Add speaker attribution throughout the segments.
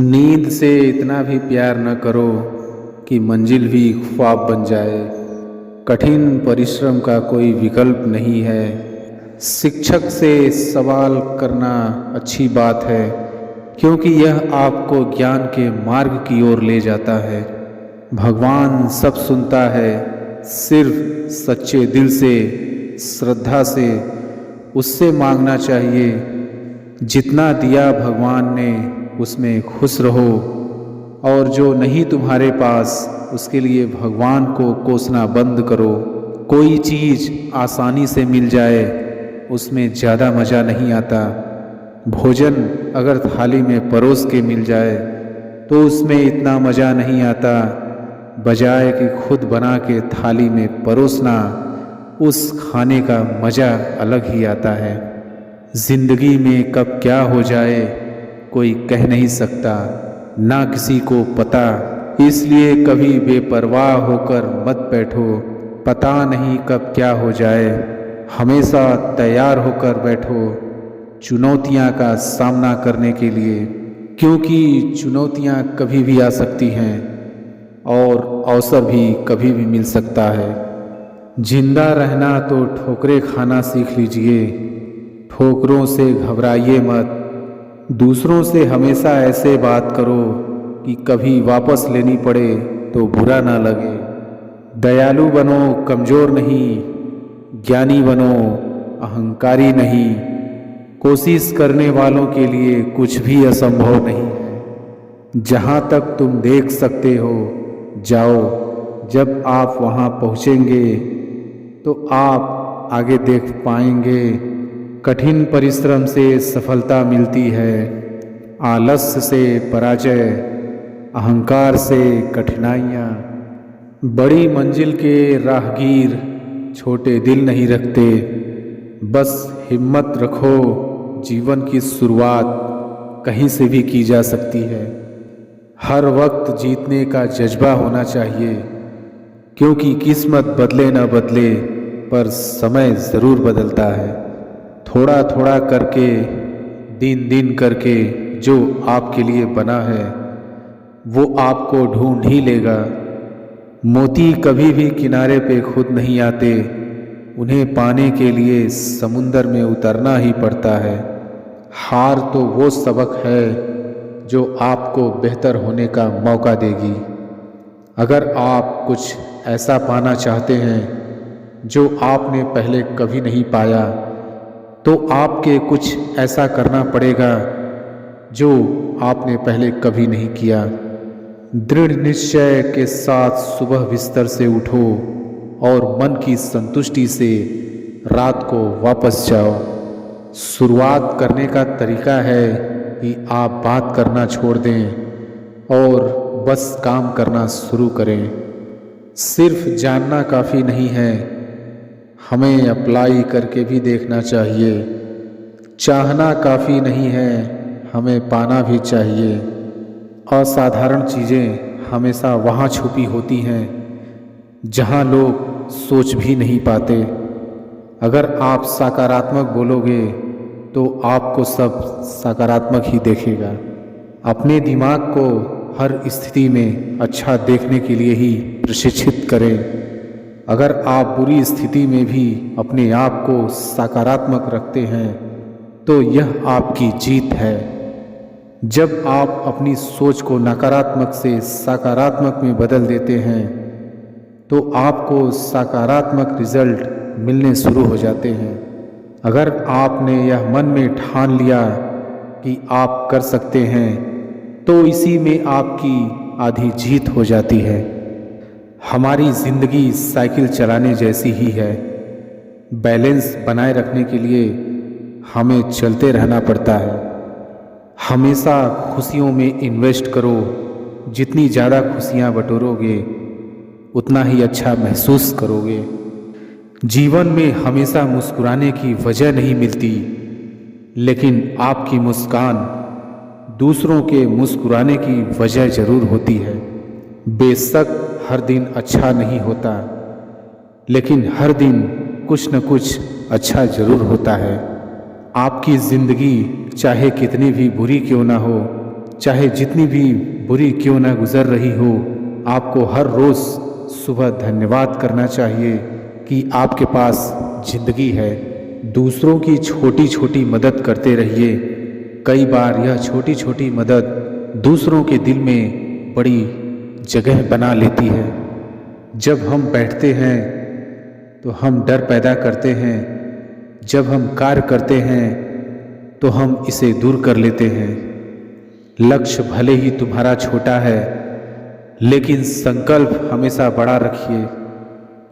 Speaker 1: नींद से इतना भी प्यार न करो कि मंजिल भी ख्वाब बन जाए। कठिन परिश्रम का कोई विकल्प नहीं है। शिक्षक से सवाल करना अच्छी बात है, क्योंकि यह आपको ज्ञान के मार्ग की ओर ले जाता है। भगवान सब सुनता है, सिर्फ सच्चे दिल से, श्रद्धा से उससे मांगना चाहिए। जितना दिया भगवान ने उसमें खुश रहो, और जो नहीं तुम्हारे पास उसके लिए भगवान को कोसना बंद करो। कोई चीज़ आसानी से मिल जाए उसमें ज़्यादा मज़ा नहीं आता। भोजन अगर थाली में परोस के मिल जाए तो उसमें इतना मज़ा नहीं आता, बजाय कि खुद बना के थाली में परोसना, उस खाने का मज़ा अलग ही आता है। ज़िंदगी में कब क्या हो जाए कोई कह नहीं सकता, ना किसी को पता। इसलिए कभी बेपरवाह होकर मत बैठो, पता नहीं कब क्या हो जाए। हमेशा तैयार होकर बैठो चुनौतियां का सामना करने के लिए, क्योंकि चुनौतियां कभी भी आ सकती हैं और अवसर भी कभी भी मिल सकता है। जिंदा रहना तो ठोकरें खाना सीख लीजिए। ठोकरों से घबराइए मत। दूसरों से हमेशा ऐसे बात करो कि कभी वापस लेनी पड़े तो बुरा ना लगे। दयालु बनो, कमज़ोर नहीं। ज्ञानी बनो, अहंकारी नहीं। कोशिश करने वालों के लिए कुछ भी असंभव नहीं है। जहाँ तक तुम देख सकते हो जाओ। जब आप वहाँ पहुँचेंगे तो आप आगे देख पाएंगे। कठिन परिश्रम से सफलता मिलती है, आलस्य से पराजय, अहंकार से कठिनाइयाँ। बड़ी मंजिल के राहगीर छोटे दिल नहीं रखते। बस हिम्मत रखो, जीवन की शुरुआत कहीं से भी की जा सकती है। हर वक्त जीतने का जज्बा होना चाहिए, क्योंकि किस्मत बदले न बदले पर समय ज़रूर बदलता है। थोड़ा थोड़ा करके, दिन दिन करके जो आपके लिए बना है वो आपको ढूंढ ही लेगा। मोती कभी भी किनारे पे खुद नहीं आते, उन्हें पाने के लिए समुंदर में उतरना ही पड़ता है। हार तो वो सबक है जो आपको बेहतर होने का मौका देगी। अगर आप कुछ ऐसा पाना चाहते हैं जो आपने पहले कभी नहीं पाया, तो आपके कुछ ऐसा करना पड़ेगा जो आपने पहले कभी नहीं किया। दृढ़ निश्चय के साथ सुबह बिस्तर से उठो और मन की संतुष्टि से रात को वापस जाओ। शुरुआत करने का तरीका है कि आप बात करना छोड़ दें और बस काम करना शुरू करें। सिर्फ जानना काफ़ी नहीं है, हमें अप्लाई करके भी देखना चाहिए। चाहना काफ़ी नहीं है, हमें पाना भी चाहिए। असाधारण चीज़ें हमेशा वहाँ छुपी होती हैं जहाँ लोग सोच भी नहीं पाते। अगर आप सकारात्मक बोलोगे तो आपको सब सकारात्मक ही देखेगा। अपने दिमाग को हर स्थिति में अच्छा देखने के लिए ही प्रशिक्षित करें। अगर आप बुरी स्थिति में भी अपने आप को सकारात्मक रखते हैं तो यह आपकी जीत है। जब आप अपनी सोच को नकारात्मक से सकारात्मक में बदल देते हैं तो आपको सकारात्मक रिजल्ट मिलने शुरू हो जाते हैं। अगर आपने यह मन में ठान लिया कि आप कर सकते हैं तो इसी में आपकी आधी जीत हो जाती है। हमारी ज़िंदगी साइकिल चलाने जैसी ही है। बैलेंस बनाए रखने के लिए हमें चलते रहना पड़ता है। हमेशा खुशियों में इन्वेस्ट करो। जितनी ज़्यादा खुशियाँ बटोरोगे उतना ही अच्छा महसूस करोगे। जीवन में हमेशा मुस्कुराने की वजह नहीं मिलती, लेकिन आपकी मुस्कान दूसरों के मुस्कुराने की वजह ज़रूर होती है। बेशक हर दिन अच्छा नहीं होता, लेकिन हर दिन कुछ न कुछ अच्छा ज़रूर होता है। आपकी ज़िंदगी चाहे कितनी भी बुरी क्यों ना हो, चाहे जितनी भी बुरी क्यों ना गुजर रही हो, आपको हर रोज़ सुबह धन्यवाद करना चाहिए कि आपके पास जिंदगी है। दूसरों की छोटी छोटी मदद करते रहिए। कई बार यह छोटी छोटी मदद दूसरों के दिल में बड़ी जगह बना लेती है। जब हम बैठते हैं तो हम डर पैदा करते हैं, जब हम कार्य करते हैं तो हम इसे दूर कर लेते हैं। लक्ष्य भले ही तुम्हारा छोटा है, लेकिन संकल्प हमेशा बड़ा रखिए।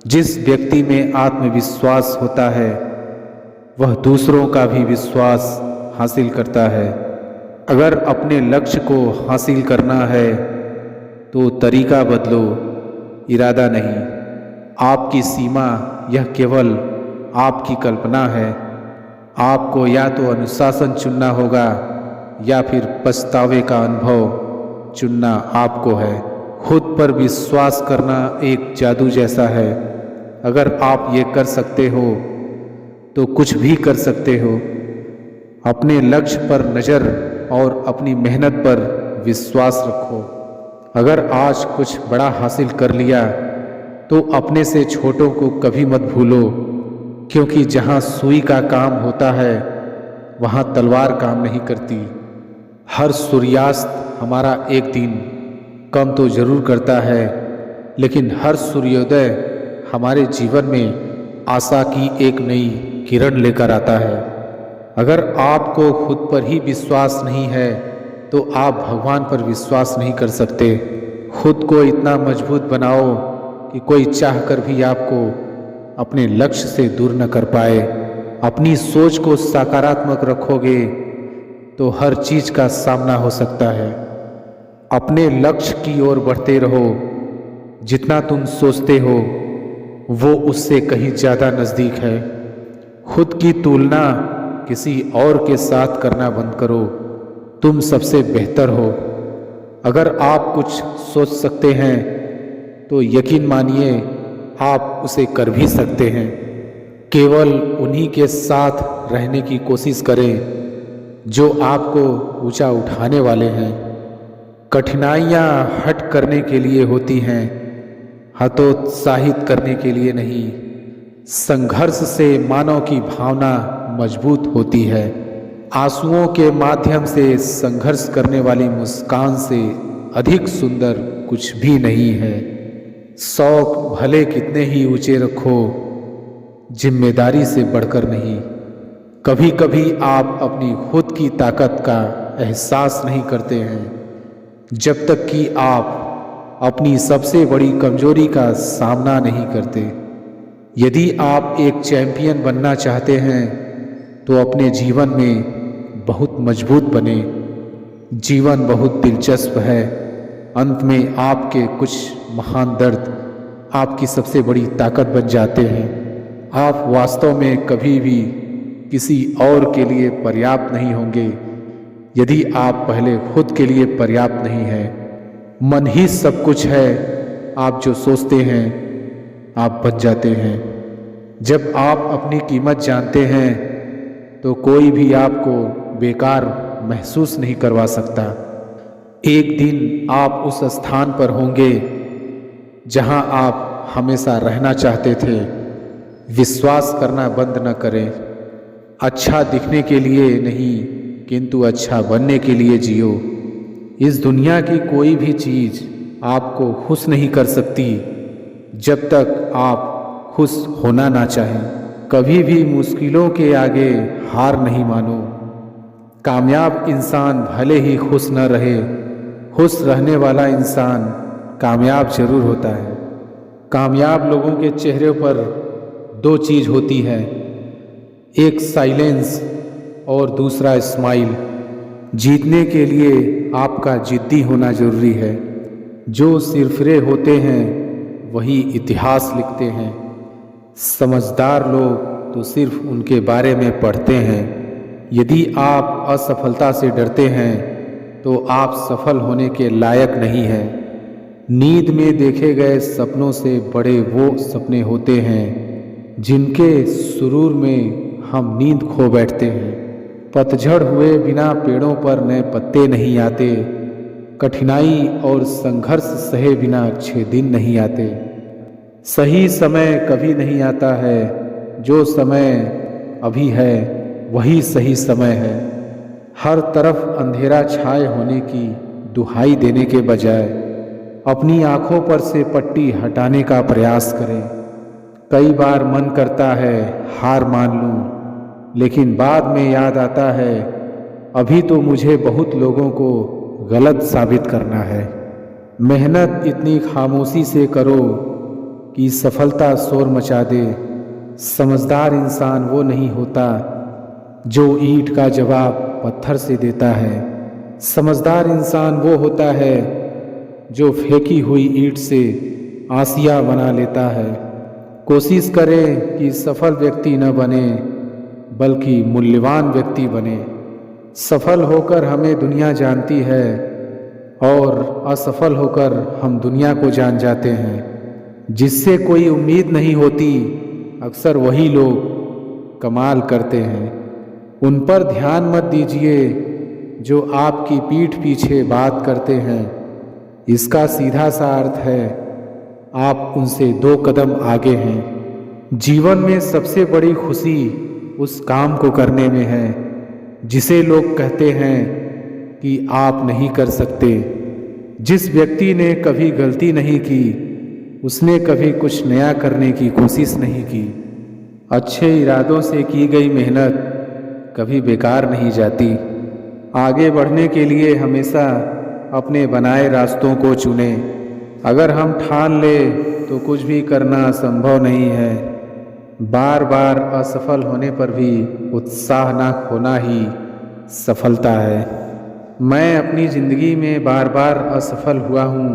Speaker 1: जिस व्यक्ति में आत्मविश्वास होता है वह दूसरों का भी विश्वास हासिल करता है। अगर अपने लक्ष्य को हासिल करना है तो तरीका बदलो, इरादा नहीं। आपकी सीमा यह केवल आपकी कल्पना है। आपको या तो अनुशासन चुनना होगा या फिर पछतावे का अनुभव चुनना आपको है। खुद पर विश्वास करना एक जादू जैसा है। अगर आप ये कर सकते हो तो कुछ भी कर सकते हो। अपने लक्ष्य पर नज़र और अपनी मेहनत पर विश्वास रखो। अगर आज कुछ बड़ा हासिल कर लिया तो अपने से छोटों को कभी मत भूलो, क्योंकि जहाँ सुई का काम होता है वहाँ तलवार काम नहीं करती। हर सूर्यास्त हमारा एक दिन कम तो जरूर करता है, लेकिन हर सूर्योदय हमारे जीवन में आशा की एक नई किरण लेकर आता है। अगर आपको खुद पर ही विश्वास नहीं है तो आप भगवान पर विश्वास नहीं कर सकते। खुद को इतना मजबूत बनाओ कि कोई चाहकर भी आपको अपने लक्ष्य से दूर न कर पाए। अपनी सोच को सकारात्मक रखोगे तो हर चीज का सामना हो सकता है। अपने लक्ष्य की ओर बढ़ते रहो। जितना तुम सोचते हो वो उससे कहीं ज़्यादा नज़दीक है। खुद की तुलना किसी और के साथ करना बंद करो। तुम सबसे बेहतर हो। अगर आप कुछ सोच सकते हैं तो यकीन मानिए आप उसे कर भी सकते हैं। केवल उन्हीं के साथ रहने की कोशिश करें जो आपको ऊंचा उठाने वाले हैं। कठिनाइयाँ हट करने के लिए होती हैं, हतोत्साहित करने के लिए नहीं। संघर्ष से मानव की भावना मजबूत होती है। आंसुओं के माध्यम से संघर्ष करने वाली मुस्कान से अधिक सुंदर कुछ भी नहीं है। शौक भले कितने ही ऊंचे रखो, जिम्मेदारी से बढ़कर नहीं। कभी कभी आप अपनी खुद की ताकत का एहसास नहीं करते हैं जब तक कि आप अपनी सबसे बड़ी कमजोरी का सामना नहीं करते। यदि आप एक चैंपियन बनना चाहते हैं तो अपने जीवन में बहुत मजबूत बने। जीवन बहुत दिलचस्प है। अंत में आपके कुछ महान दर्द आपकी सबसे बड़ी ताकत बन जाते हैं। आप वास्तव में कभी भी किसी और के लिए पर्याप्त नहीं होंगे यदि आप पहले खुद के लिए पर्याप्त नहीं हैं। मन ही सब कुछ है। आप जो सोचते हैं आप बन जाते हैं। जब आप अपनी कीमत जानते हैं तो कोई भी आपको बेकार महसूस नहीं करवा सकता। एक दिन आप उस स्थान पर होंगे जहां आप हमेशा रहना चाहते थे। विश्वास करना बंद न करें। अच्छा दिखने के लिए नहीं, किंतु अच्छा बनने के लिए जियो। इस दुनिया की कोई भी चीज़ आपको खुश नहीं कर सकती जब तक आप खुश होना ना चाहें। कभी भी मुश्किलों के आगे हार नहीं मानो। कामयाब इंसान भले ही खुश न रहे, खुश रहने वाला इंसान कामयाब जरूर होता है। कामयाब लोगों के चेहरे पर दो चीज़ होती है, एक साइलेंस और दूसरा स्माइल। जीतने के लिए आपका जिद्दी होना जरूरी है। जो सिरफिरे होते हैं वही इतिहास लिखते हैं। समझदार लोग तो सिर्फ उनके बारे में पढ़ते हैं। यदि आप असफलता से डरते हैं तो आप सफल होने के लायक नहीं हैं। नींद में देखे गए सपनों से बड़े वो सपने होते हैं जिनके सुरूर में हम नींद खो बैठते हैं। पतझड़ हुए बिना पेड़ों पर नए पत्ते नहीं आते। कठिनाई और संघर्ष सहे बिना अच्छे दिन नहीं आते। सही समय कभी नहीं आता है, जो समय अभी है वही सही समय है। हर तरफ अंधेरा छाए होने की दुहाई देने के बजाय अपनी आंखों पर से पट्टी हटाने का प्रयास करें। कई बार मन करता है हार मान लूं, लेकिन बाद में याद आता है अभी तो मुझे बहुत लोगों को गलत साबित करना है। मेहनत इतनी खामोशी से करो कि सफलता शोर मचा दे। समझदार इंसान वो नहीं होता जो ईंट का जवाब पत्थर से देता है। समझदार इंसान वो होता है जो फेंकी हुई ईंट से आसिया बना लेता है। कोशिश करें कि सफल व्यक्ति न बने, बल्कि मूल्यवान व्यक्ति बने। सफल होकर हमें दुनिया जानती है और असफल होकर हम दुनिया को जान जाते हैं। जिससे कोई उम्मीद नहीं होती, अक्सर वही लोग कमाल करते हैं। उन पर ध्यान मत दीजिए जो आपकी पीठ पीछे बात करते हैं। इसका सीधा सा अर्थ है आप उनसे 2 कदम आगे हैं। जीवन में सबसे बड़ी खुशी उस काम को करने में है जिसे लोग कहते हैं कि आप नहीं कर सकते। जिस व्यक्ति ने कभी गलती नहीं की, उसने कभी कुछ नया करने की कोशिश नहीं की। अच्छे इरादों से की गई मेहनत कभी बेकार नहीं जाती। आगे बढ़ने के लिए हमेशा अपने बनाए रास्तों को चुनें। अगर हम ठान ले तो कुछ भी करना संभव नहीं है। बार बार असफल होने पर भी उत्साह ना खोना ही सफलता है। मैं अपनी ज़िंदगी में बार बार असफल हुआ हूँ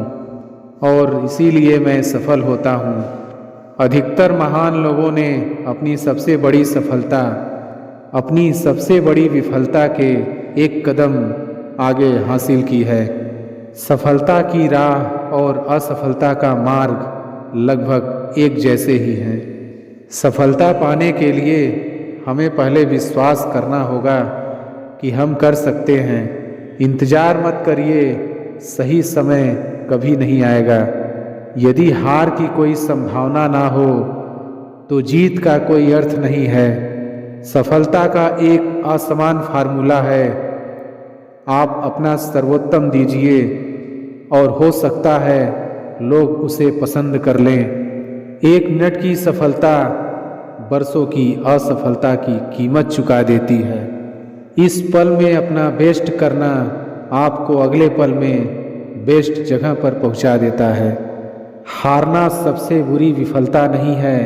Speaker 1: और इसीलिए मैं सफल होता हूँ। अधिकतर महान लोगों ने अपनी सबसे बड़ी विफलता के 1 कदम आगे हासिल की है। सफलता की राह और असफलता का मार्ग लगभग एक जैसे ही हैं। सफलता पाने के लिए हमें पहले विश्वास करना होगा कि हम कर सकते हैं। इंतज़ार मत करिए, सही समय कभी नहीं आएगा। यदि हार की कोई संभावना ना हो तो जीत का कोई अर्थ नहीं है। सफलता का एक आसान फार्मूला है, आप अपना सर्वोत्तम दीजिए और हो सकता है लोग उसे पसंद कर लें। 1 मिनट की सफलता बरसों की असफलता की कीमत चुका देती है। इस पल में अपना बेस्ट करना आपको अगले पल में बेस्ट जगह पर पहुंचा देता है। हारना सबसे बुरी विफलता नहीं है,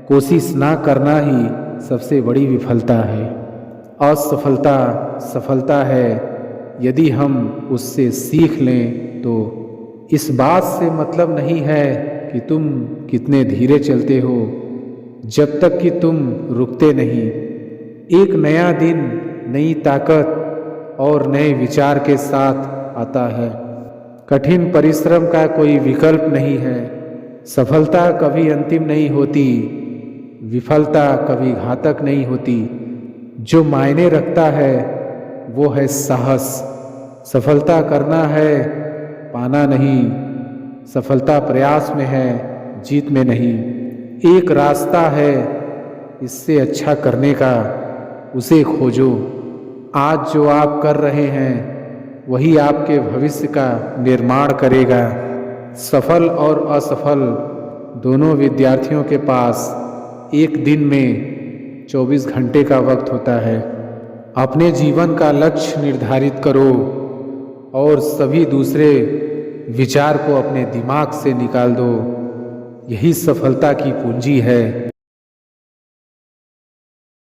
Speaker 1: कोशिश ना करना ही सबसे बड़ी विफलता है। असफलता सफलता है यदि हम उससे सीख लें तो। इस बात से मतलब नहीं है कि तुम कितने धीरे चलते हो, जब तक कि तुम रुकते नहीं। एक नया दिन नई ताकत और नए विचार के साथ आता है। कठिन परिश्रम का कोई विकल्प नहीं है। सफलता कभी अंतिम नहीं होती, विफलता कभी घातक नहीं होती। जो मायने रखता है वो है साहस। सफलता करना है, पाना नहीं। सफलता प्रयास में है, जीत में नहीं। एक रास्ता है, इससे अच्छा करने का, उसे खोजो। आज जो आप कर रहे हैं वही आपके भविष्य का निर्माण करेगा। सफल और असफल दोनों विद्यार्थियों के पास एक दिन में 24 घंटे का वक्त होता है। अपने जीवन का लक्ष्य निर्धारित करो और सभी दूसरे विचार को अपने दिमाग से निकाल दो। यही सफलता की पूंजी है।